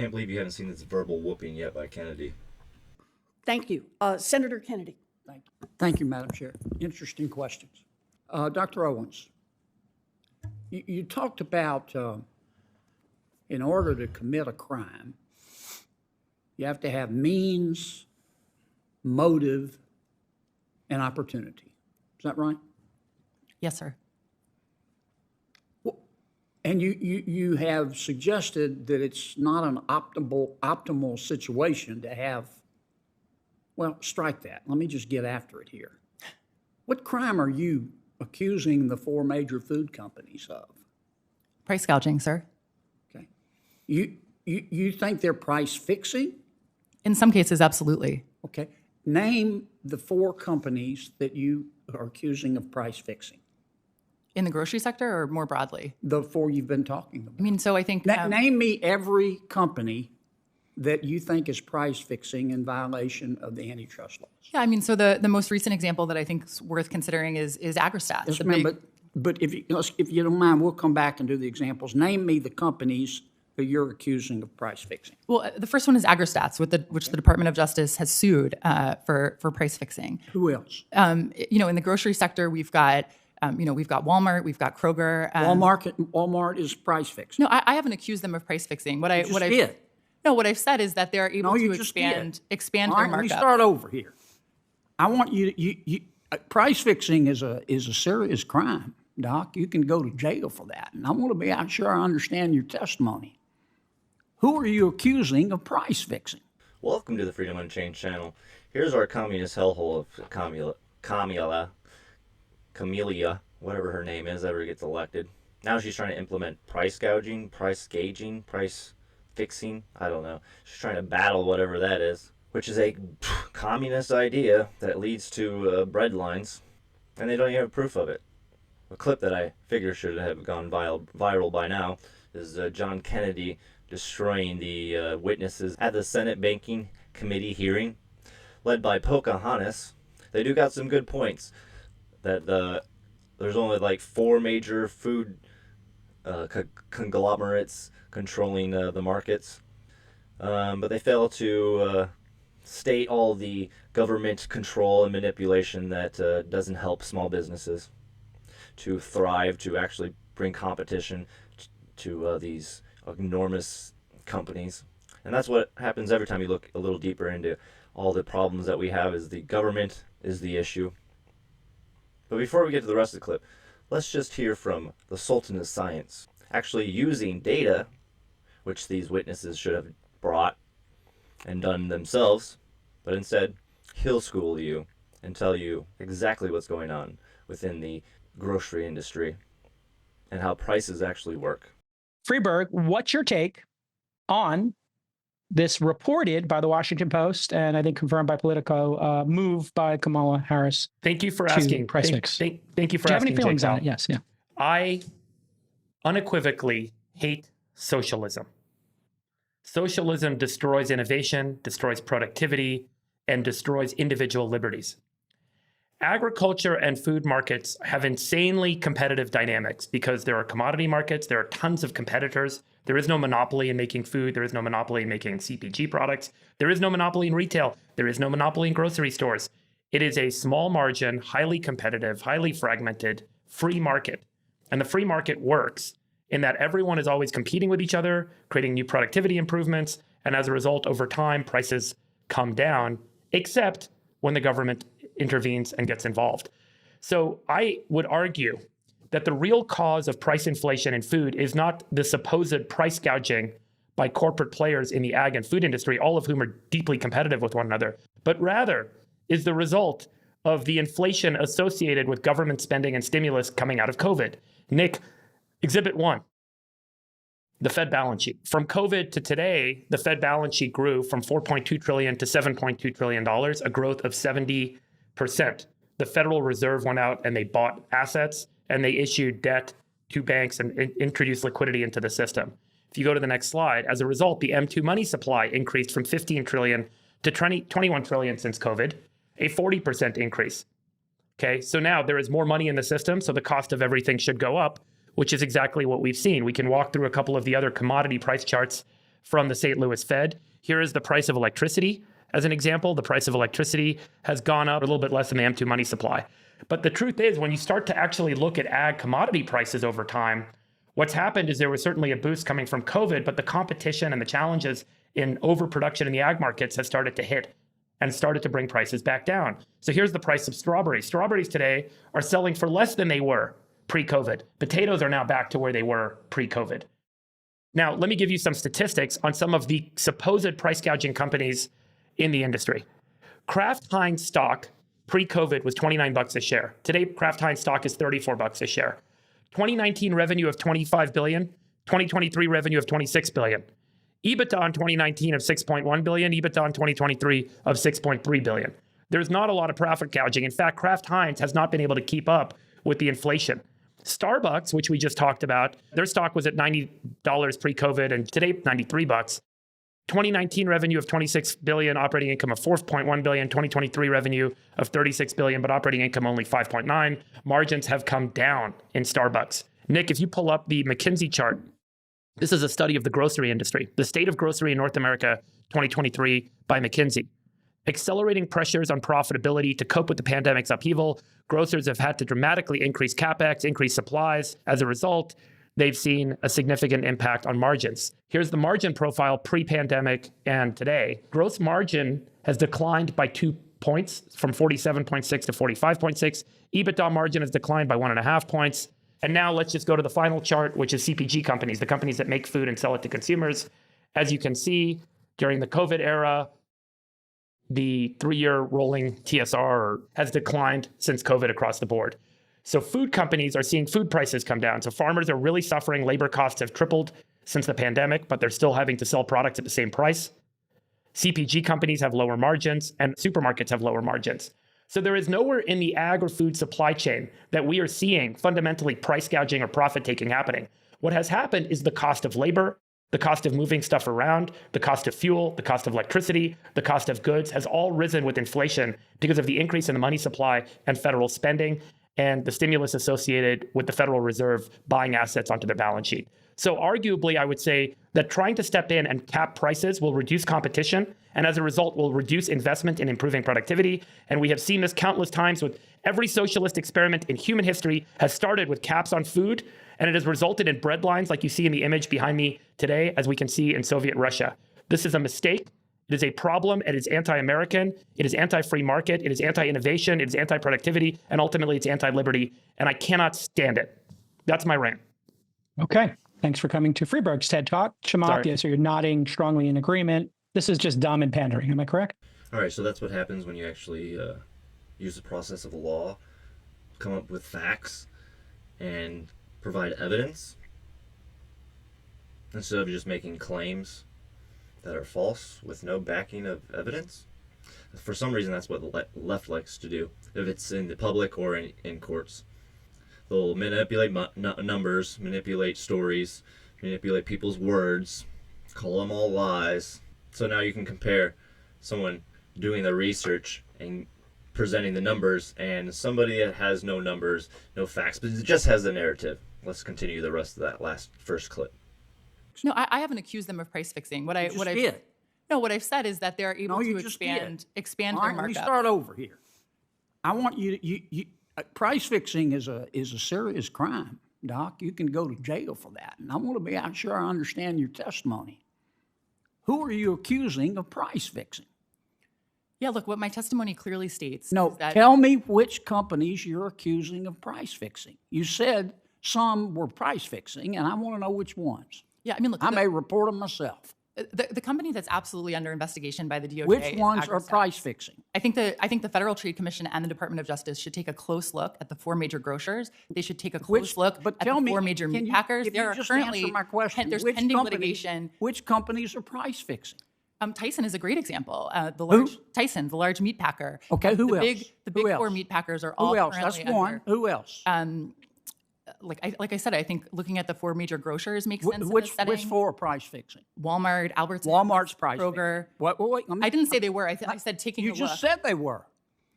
can't believe you haven't seen this verbal whooping yet by Kennedy. Thank you. Senator Kennedy. Thank you, Madam Chair. Interesting questions. Dr. Owens, you talked about in order to commit a crime, you have to have means, motive, and opportunity. Is that right? Yes, sir. And you have suggested that it's not an optimal situation to have, well, strike that. Let me just get after it here. What crime are you accusing the four major food companies of? Price gouging, sir. Okay. You think they're price fixing? In some cases, absolutely. Okay. Name the four companies that you are accusing of price fixing. In the grocery sector or more broadly? The four you've been talking about. I mean, so I think... Name me every company that you think is price fixing in violation of the antitrust laws. Yeah, I mean, so the most recent example that I think is worth considering is Agristat. Yes, ma'am, but if you don't mind, we'll come back and do the examples. Name me the companies that you're accusing of price fixing. Well, the first one is Agristats, which the Department of Justice has sued for price fixing. Who else? In the grocery sector, we've got Walmart, we've got Kroger. Walmart is price fixing. No, I haven't accused them of price fixing. What I've said is that they're able to expand All their right, markup. let me start over here. I want you price fixing is a serious crime, Doc. You can go to jail for that. And I want to be sure I understand your testimony. Who are you accusing of price fixing? Welcome to the Freedom Unchained channel. Here's our communist hellhole of Kamala, whatever her name is, ever gets elected. Now she's trying to implement price gouging, price gauging, price fixing. I don't know. She's trying to battle whatever that is, which is a communist idea that leads to breadlines, and they don't even have proof of it. A clip that I figure should have gone viral by now is John Kennedy destroying the witnesses at the Senate Banking Committee hearing, led by Pocahontas. They do got some good points. That there's only like four major food conglomerates controlling the markets, but they fail to state all the government control and manipulation that doesn't help small businesses to thrive, to actually bring competition to these enormous companies. And that's what happens every time you look a little deeper into all the problems that we have. Is the government is the issue. But before we get to the rest of the clip, let's just hear from the Sultan of Science, actually using data, which these witnesses should have brought and done themselves, but instead, he'll school you and tell you exactly what's going on within the grocery industry and how prices actually work. Freeberg, what's your take on this reported by the Washington Post and I think confirmed by Politico move by Kamala Harris? Thank you for asking. Price fix. Thank you for asking. Do you have any feelings Jake on it? Yes, yeah. I unequivocally hate socialism. Socialism destroys innovation, destroys productivity, and destroys individual liberties. Agriculture and food markets have insanely competitive dynamics because there are commodity markets, there are tons of competitors. There is no monopoly in making food. There is no monopoly in making CPG products. There is no monopoly in retail. There is no monopoly in grocery stores. It is a small margin, highly competitive, highly fragmented, free market. And the free market works in that everyone is always competing with each other, creating new productivity improvements. And as a result, over time, prices come down, except when the government intervenes and gets involved. So I would argue that the real cause of price inflation in food is not the supposed price gouging by corporate players in the ag and food industry, all of whom are deeply competitive with one another, but rather is the result of the inflation associated with government spending and stimulus coming out of COVID. Nick, Exhibit 1, the Fed balance sheet. From COVID to today, the Fed balance sheet grew from $4.2 trillion to $7.2 trillion, a growth of 70%. The Federal Reserve went out and they bought assets and they issued debt to banks and introduced liquidity into the system. If you go to the next slide, as a result, the M2 money supply increased from 15 trillion to 21 trillion since COVID, a 40% increase. Okay, so now there is more money in the system, so the cost of everything should go up, which is exactly what we've seen. We can walk through a couple of the other commodity price charts from the St. Louis Fed. Here is the price of electricity. As an example, the price of electricity has gone up a little bit less than the M2 money supply. But the truth is, when you start to actually look at ag commodity prices over time, what's happened is there was certainly a boost coming from COVID, but the competition and the challenges in overproduction in the ag markets has started to hit and started to bring prices back down. So here's the price of strawberries. Strawberries today are selling for less than they were pre-COVID. Potatoes are now back to where they were pre-COVID. Now, let me give you some statistics on some of the supposed price gouging companies in the industry. Kraft Heinz stock pre-COVID was $29 a share. Today, Kraft Heinz stock is $34 a share. 2019 revenue of $25 billion, 2023 revenue of $26 billion. EBITDA in 2019 of $6.1 billion, EBITDA in 2023 of $6.3 billion. There's not a lot of profit gouging. In fact, Kraft Heinz has not been able to keep up with the inflation. Starbucks, which we just talked about, their stock was at $90 pre-COVID and today $93. 2019 revenue of $26 billion, operating income of $4.1 billion, 2023 revenue of $36 billion, but operating income only 5.9. Margins have come down in Starbucks. Nick, if you pull up the McKinsey chart, this is a study of the grocery industry, the state of grocery in North America, 2023 by McKinsey. Accelerating pressures on profitability to cope with the pandemic's upheaval, grocers have had to dramatically increase CapEx, increase supplies. As a result, they've seen a significant impact on margins. Here's the margin profile pre-pandemic and today. Gross margin has declined by 2 points from 47.6 to 45.6. EBITDA margin has declined by 1.5 points. And now let's just go to the final chart, which is CPG companies, the companies that make food and sell it to consumers. As you can see, during the COVID era, the 3-year rolling TSR has declined since COVID across the board. So food companies are seeing food prices come down. So farmers are really suffering. Labor costs have tripled since the pandemic, but they're still having to sell products at the same price. CPG companies have lower margins and supermarkets have lower margins. So there is nowhere in the ag or food supply chain that we are seeing fundamentally price gouging or profit taking happening. What has happened is the cost of labor, the cost of moving stuff around, the cost of fuel, the cost of electricity, the cost of goods has all risen with inflation because of the increase in the money supply and federal spending and the stimulus associated with the Federal Reserve buying assets onto their balance sheet. So arguably, I would say that trying to step in and cap prices will reduce competition, and as a result, will reduce investment in improving productivity. And we have seen this countless times with every socialist experiment in human history has started with caps on food, and it has resulted in bread lines like you see in the image behind me today, as we can see in Soviet Russia. This is a mistake. It is a problem. It is anti-American. It is anti-free market. It is anti-innovation. It is anti-productivity. And ultimately, it's anti-liberty. And I cannot stand it. That's my rant. Okay. Thanks for coming to Freeburg's TED Talk. Chamath, so you're nodding strongly in agreement. This is just dumb and pandering. Am I correct? All right. So that's what happens when you actually use the process of law, come up with facts, and provide evidence instead of just making claims that are false with no backing of evidence. For some reason, that's what the left likes to do, if it's in the public or in courts. They'll manipulate numbers, manipulate stories, manipulate people's words, call them all lies. So now you can compare someone doing the research and presenting the numbers and somebody that has no numbers, no facts, but it just has the narrative. Let's continue the rest of that first clip. No, I haven't accused them of price fixing. What I've said is that they're able to expand their markup. Let me start over here. I want you price fixing is a serious crime, Doc. You can go to jail for that. And I want to be sure I understand your testimony. Who are you accusing of price fixing? Yeah, look, what my testimony clearly states is that... Tell me which companies you're accusing of price fixing. You said some were price fixing, and I want to know which ones. Yeah, I mean, look... I may report them myself. The company that's absolutely under investigation by the DOJ. Which ones are price fixing? I think the Federal Trade Commission and the Department of Justice should take a close look at the 4 major grocers. They should take a close look at the 4 major meat packers. There are currently there's pending litigation. Which companies are price fixing? Tyson is a great example. Tyson, the large meat packer. Okay, who else? The big 4 meat packers are all currently That's one. Who else? Like I said, I think looking at the 4 major grocers makes sense in this setting. Which 4 are price fixing? Walmart, Albertsons, Walmart's price Kroger. Fixing. Wait, I didn't say they were. I said taking a look. You just said they were.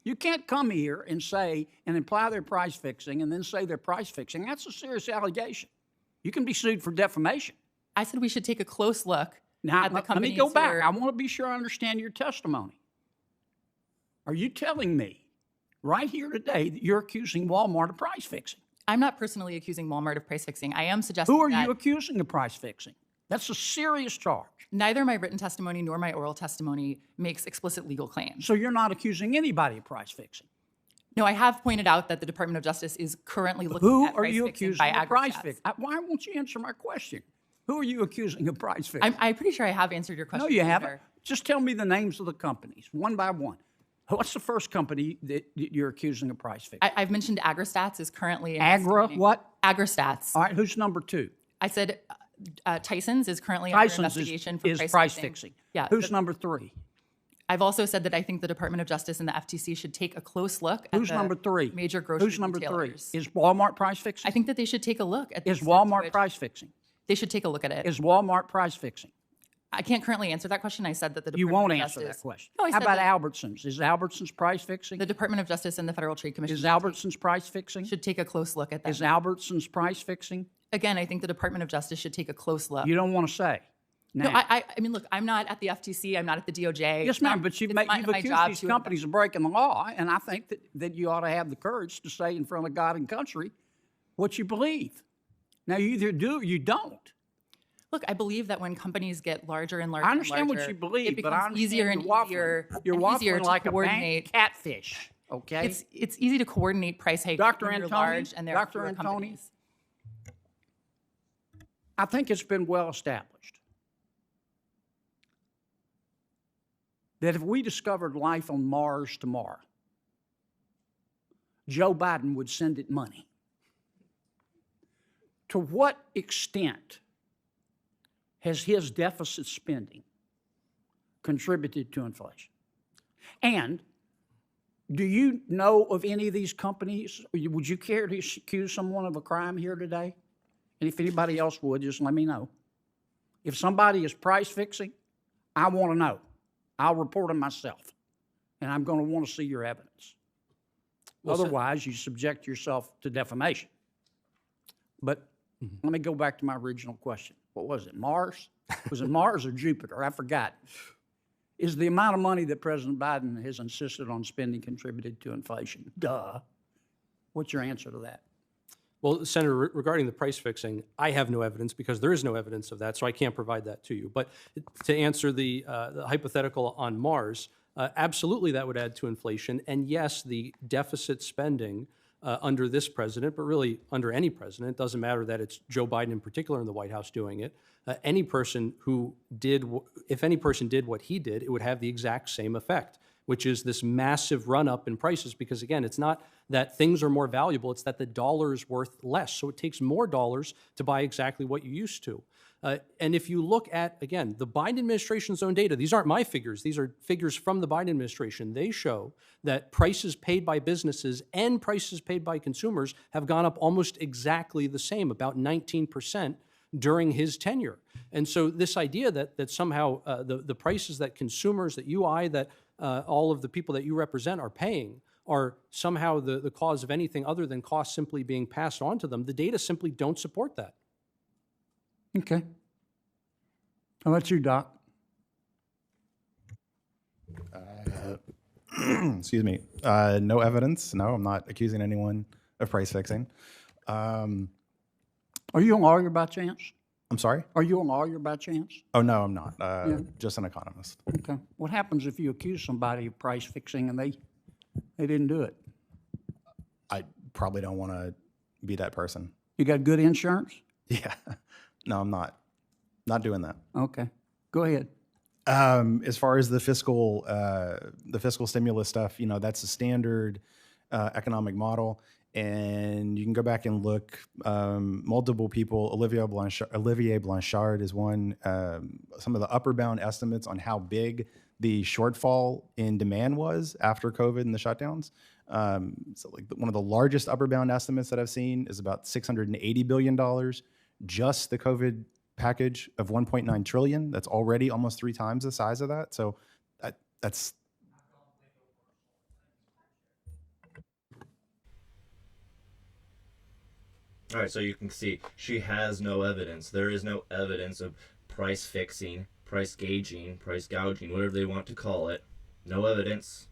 You can't come here and say and imply they're price fixing and then say they're price fixing. That's a serious allegation. You can be sued for defamation. I said we should take a close look Now, at the let me companies go who back. are- I want to be sure I understand your testimony. Are you telling me right here today that you're accusing Walmart of price fixing? I'm not personally accusing Walmart of price fixing. I am suggesting Who are that you accusing of price fixing? That's a serious charge. neither my written testimony nor my oral testimony makes explicit legal claims. So you're not accusing anybody of price fixing. No, I have pointed out that the Department of Justice is currently looking Who at are price you fixing accusing by of price agristats. fixing? Why won't you answer my question? Who are you accusing of price fixing? I'm pretty sure I have answered your question. No, you Senator. haven't. Just tell me the names of the companies, one by one. What's the first company that you're accusing of price fixing? I've mentioned AgriStats is currently Agra, investigating- what? AgriStats. All right, who's number two? I said Tyson's is currently under Tyson's investigation for is price fixing. Yeah. Who's number three? I've also said that I think the Department of Justice and the FTC should take a close look at Who's the number three? major grocery Who's number retailers. three? Is Walmart price fixing? I think that they should take a look at the Is extent to Walmart which- price fixing? They should take a look at it. Is Walmart price fixing? I can't currently answer that question. I said that the You Department won't of answer that Justice- question. No, I How said about that Albertsons? Is Albertsons price fixing? the Department of Justice and the Federal Trade Commission Is Albertsons price fixing? should take a close look at that. Is Albertsons price fixing? Again, I think the Department of Justice should take a close look. You don't want to say. No, Now, I mean, look, I'm not at the FTC. I'm not at the DOJ. yes, It's not- ma'am, but you've it's not accused my job these to companies of breaking the law, and I think that you ought to have the courage to say in front of God and country what you believe. Now, you either do or you don't. Look, I believe that when companies get larger and larger, I understand and what larger, you believe, it but I becomes understand easier and you're easier waffling. You're and easier waffling to like a coordinate. bank catfish, okay? It's easy to coordinate price hikes Dr. when you're Antoni, large and there are Dr. fewer Antoni, companies. I think it's been well established that if we discovered life on Mars tomorrow, Joe Biden would send it money. To what extent has his deficit spending contributed to inflation? And do you know of any of these companies? Would you care to accuse someone of a crime here today? And if anybody else would, just let me know. If somebody is price fixing, I want to know. I'll report them myself. And I'm going to want to see your evidence. Otherwise, you subject yourself to defamation. But let me go back to my original question. What was it, Mars? Was it Mars or Jupiter? I forgot. Is the amount of money that President Biden has insisted on spending contributed to inflation? Duh. What's your answer to that? Well, Senator, regarding the price fixing, I have no evidence because there is no evidence of that, so I can't provide that to you. But to answer the hypothetical on Mars, absolutely that would add to inflation. And yes, the deficit spending under this president, but really under any president, it doesn't matter that it's Joe Biden in particular in the White House doing it. Any person who did, if any person did what he did, it would have the exact same effect, which is this massive run up in prices. Because again, it's not that things are more valuable, it's that the dollar is worth less. So it takes more dollars to buy exactly what you used to. And if you look at, again, the Biden administration's own data, these aren't my figures, these are figures from the Biden administration. They show that prices paid by businesses and prices paid by consumers have gone up almost exactly the same, about 19% during his tenure. And so this idea that somehow the prices that consumers, that you, I, that all of the people that you represent are paying are somehow the cause of anything other than costs simply being passed on to them, the data simply don't support that. Okay. How about you, Doc? Excuse me. No evidence. No, I'm not accusing anyone of price fixing. Are you a lawyer by chance? I'm sorry? Are you a lawyer by chance? Oh, no, I'm not. Just an economist. Okay. What happens if you accuse somebody of price fixing and they didn't do it? I probably don't want to be that person. You got good insurance? Yeah. No, I'm not. Not doing that. Okay. Go ahead. As far as the fiscal stimulus stuff, that's a standard economic model, and you can go back and look. Multiple people, Olivier Blanchard is one. Some of the upper bound estimates on how big the shortfall in demand was after COVID and the shutdowns. So, like one of the largest upper bound estimates that I've seen is about $680 billion. Just the COVID package of 1.9 trillion. That's already almost 3 times the size of that. So that's. All right, so you can see she has no evidence. There is no evidence of price fixing price gauging, price gouging, whatever they want to call it. No evidence.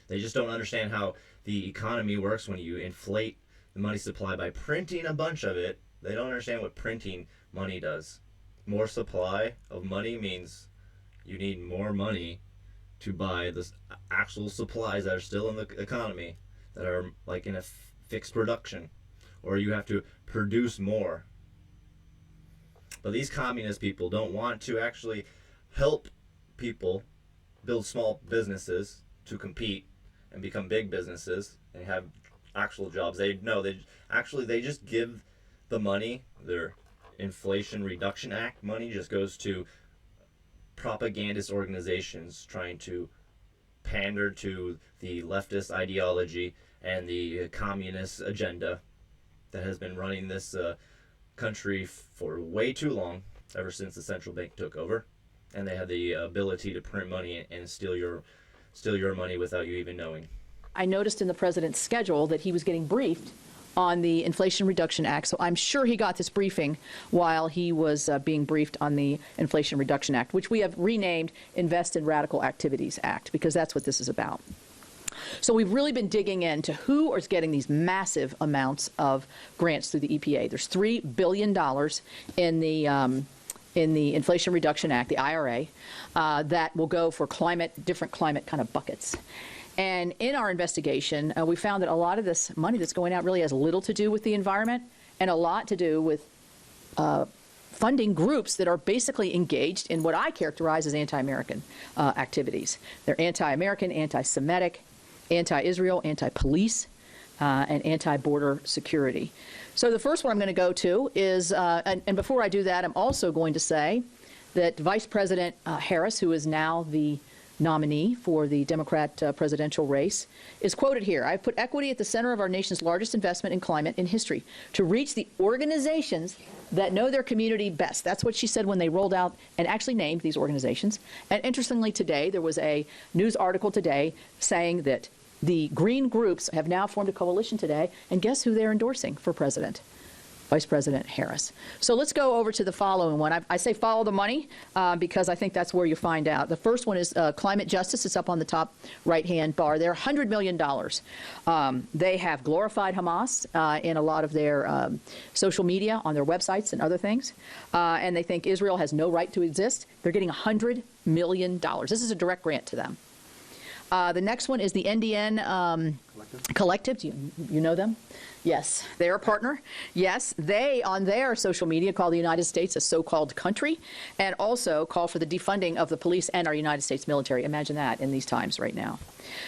They just don't understand how the economy works when you inflate the money supply by printing a bunch of it. They don't understand what printing money does. More supply of money means you need more money to buy the actual supplies that are still in the economy, that are like in a fixed production, or you have to produce more. But these communist people don't want to actually help people build small businesses to compete and become big businesses and have actual jobs. They just give the money, their Inflation Reduction Act money just goes to propagandist organizations trying to pander to the leftist ideology and the communist agenda that has been running this country for way too long, ever since the central bank took over, and they had the ability to print money and steal your money without you even knowing. I noticed in the president's schedule that he was getting briefed on the Inflation Reduction Act, so I'm sure he got this briefing while he was being briefed on the Inflation Reduction Act, which we have renamed Invest in Radical Activities Act, because that's what this is about. So we've really been digging into who is getting these massive amounts of grants through the EPA. There's $3 billion in the Inflation Reduction Act, the IRA, that will go for different climate kind of buckets. And in our investigation, we found that a lot of this money that's going out really has little to do with the environment and a lot to do with funding groups that are basically engaged in what I characterize as anti-American activities. They're anti-American, anti-Semitic, anti-Israel, anti-police, and anti-border security. So the first one I'm going to go to is, and before I do that, I'm also going to say that Vice President Harris, who is now the nominee for the Democrat presidential race, is quoted here. "I've put equity at the center of our nation's largest investment in climate in history to reach the organizations that know their community best." That's what she said when they rolled out and actually named these organizations. And interestingly, today, there was a news article today saying that the green groups have now formed a coalition today, and guess who they're endorsing for president? Vice President Harris. So let's go over to the following one. I say follow the money because I think that's where you find out. The first one is climate justice. It's up on the top right-hand bar there, $100 million. They have glorified Hamas in a lot of their social media, on their websites and other things, and they think Israel has no right to exist. They're getting $100 million. This is a direct grant to them. The next one is the NDN Collective. Do you know them? Yes, they're a partner. Yes, they, on their social media, call the United States a so-called country, and also call for the defunding of the police and our United States military. Imagine that in these times right now.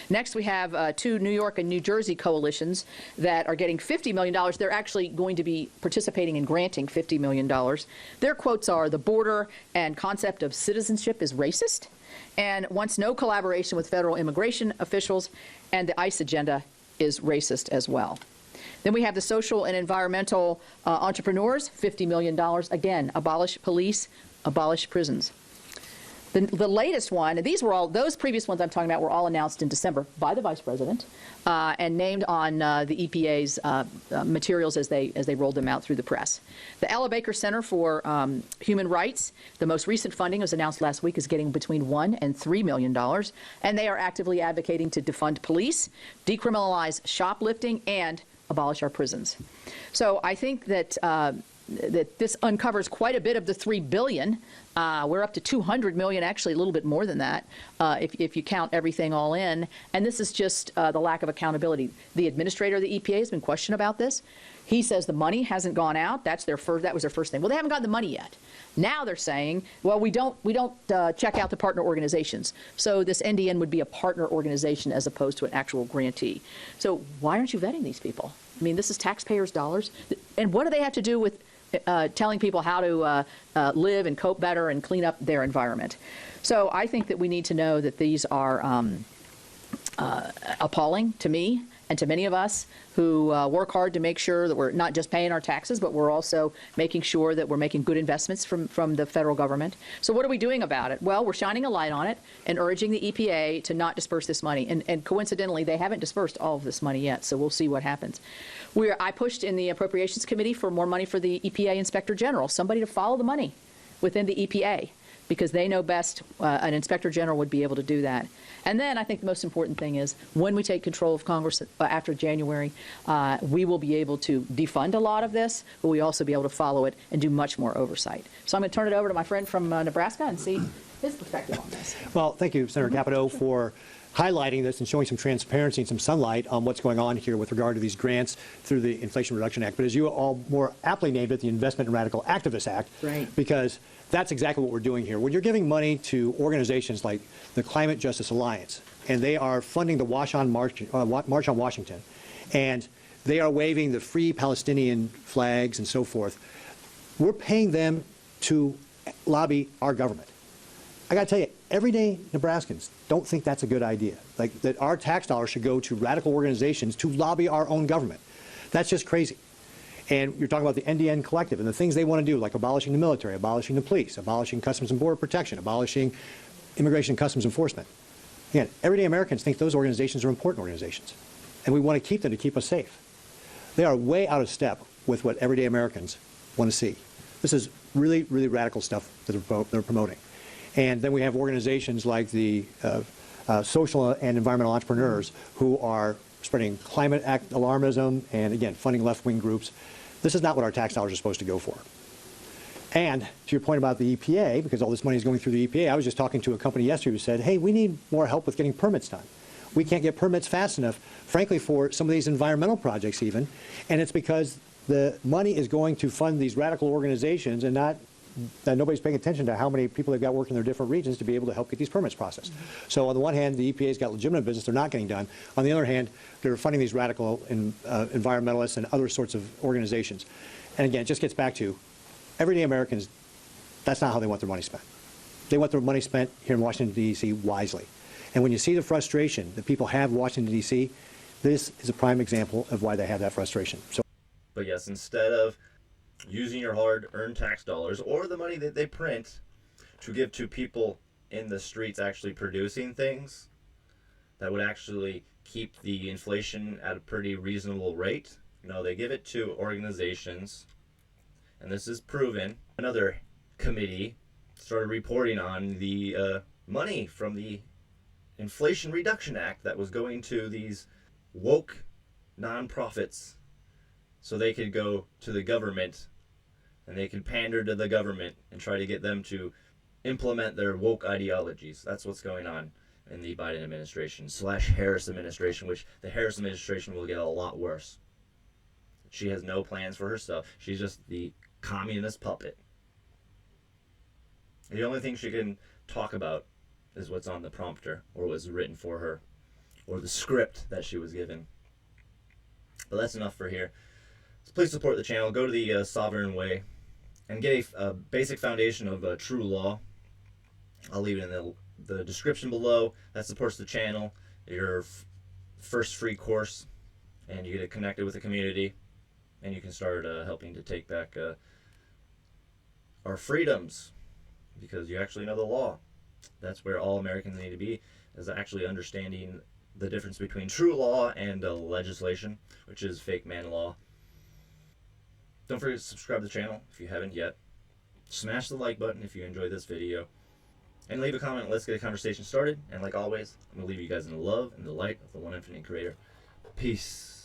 Next, we have two New York and New Jersey coalitions that are getting $50 million. They're actually going to be participating in granting $50 million. Their quotes are, "The border and concept of citizenship is racist, and wants no collaboration with federal immigration officials, and the ICE agenda is racist as well." Then we have the social and environmental entrepreneurs, $50 million. Again, abolish police, abolish prisons. The latest one, and those previous ones I'm talking about were all announced in December by the Vice President and named on the EPA's materials as they rolled them out through the press. The Ella Baker Center for Human Rights, the most recent funding was announced last week, is getting between $1 and $3 million, and they are actively advocating to defund police, decriminalize shoplifting, and abolish our prisons. So I think that that this uncovers quite a bit of the $3 billion. We're up to $200 million, actually a little bit more than that, if you count everything all in. And this is just the lack of accountability. The administrator of the EPA has been questioned about this. He says the money hasn't gone out. That was their first thing. Well, they haven't gotten the money yet. Now they're saying, well, we don't check out the partner organizations. So this NDN would be a partner organization as opposed to an actual grantee. So why aren't you vetting these people? I mean, this is taxpayers' dollars. And what do they have to do with telling people how to live and cope better and clean up their environment? So I think that we need to know that these are appalling to me and to many of us who work hard to make sure that we're not just paying our taxes, but we're also making sure that we're making good investments from the federal government. So what are we doing about it? Well, we're shining a light on it and urging the EPA to not disperse this money. And coincidentally, they haven't dispersed all of this money yet, so we'll see what happens. I pushed in the Appropriations Committee for more money for the EPA Inspector General, somebody to follow the money within the EPA. because they know best. An inspector general would be able to do that. And then I think the most important thing is when we take control of Congress after January, we will be able to defund a lot of this, but we also be able to follow it and do much more oversight. So I'm going to turn it over to my friend from Nebraska and see his perspective on this. Well, thank you, Senator Capito, for highlighting this and showing some transparency and some sunlight on what's going on here with regard to these grants through the Inflation Reduction Act. But as you all more aptly named it, the Investment in Radical Activists Act, right, because that's exactly what we're doing here. When you're giving money to organizations like the Climate Justice Alliance, and they are funding the March on Washington, and they are waving the free Palestinian flags and so forth, we're paying them to lobby our government. I got to tell you, everyday Nebraskans don't think that's a good idea. Like that our tax dollars should go to radical organizations to lobby our own government. That's just crazy. And you're talking about the NDN Collective and the things they want to do, like abolishing the military, abolishing the police, abolishing Customs and Border Protection, abolishing Immigration and Customs Enforcement. Again, everyday Americans think those organizations are important organizations, and we want to keep them to keep us safe. They are way out of step with what everyday Americans want to see. This is really, really radical stuff that they're promoting. And then we have organizations like the social and environmental entrepreneurs who are spreading climate alarmism and, again, funding left-wing groups. This is not what our tax dollars are supposed to go for. And to your point about the EPA, because all this money is going through the EPA, I was just talking to a company yesterday who said, hey, we need more help with getting permits done. We can't get permits fast enough, frankly, for some of these environmental projects even. And it's because the money is going to fund these radical organizations and not that nobody's paying attention to how many people they've got working in their different regions to be able to help get these permits processed. So on the one hand, the EPA's got legitimate business they're not getting done. On the other hand, they're funding these radical environmentalists and other sorts of organizations. And again, it just gets back to everyday Americans, that's not how they want their money spent. They want their money spent here in Washington, D.C. wisely. And when you see the frustration that people have in Washington, D.C., this is a prime example of why they have that frustration. So, but yes, instead of using your hard-earned tax dollars or the money that they print to give to people in the streets actually producing things that would actually keep the inflation at a pretty reasonable rate, no, they give it to organizations, and this is proven. Another committee started reporting on the money from the Inflation Reduction Act that was going to these woke nonprofits so they could go to the government and they could pander to the government and try to get them to implement their woke ideologies. That's what's going on in the Biden administration / Harris administration, which the Harris administration will get a lot worse. She has no plans for herself. She's just the communist puppet. The only thing she can talk about is what's on the prompter or what was written for her or the script that she was given. But that's enough for here. So please support the channel. Go to the Sovereign Way and get a basic foundation of true law. I'll leave it in the description below. That supports the channel. Your first free course, and you get connected with the community, and you can start helping to take back our freedoms, because you actually know the law. That's where all Americans need to be, is actually understanding the difference between true law and legislation, which is fake man law. Don't forget to subscribe to the channel if you haven't yet. Smash the like button if you enjoyed this video. And leave a comment. Let's get a conversation started. And like always, I'm going to leave you guys in the love and the light of the one infinite creator. Peace.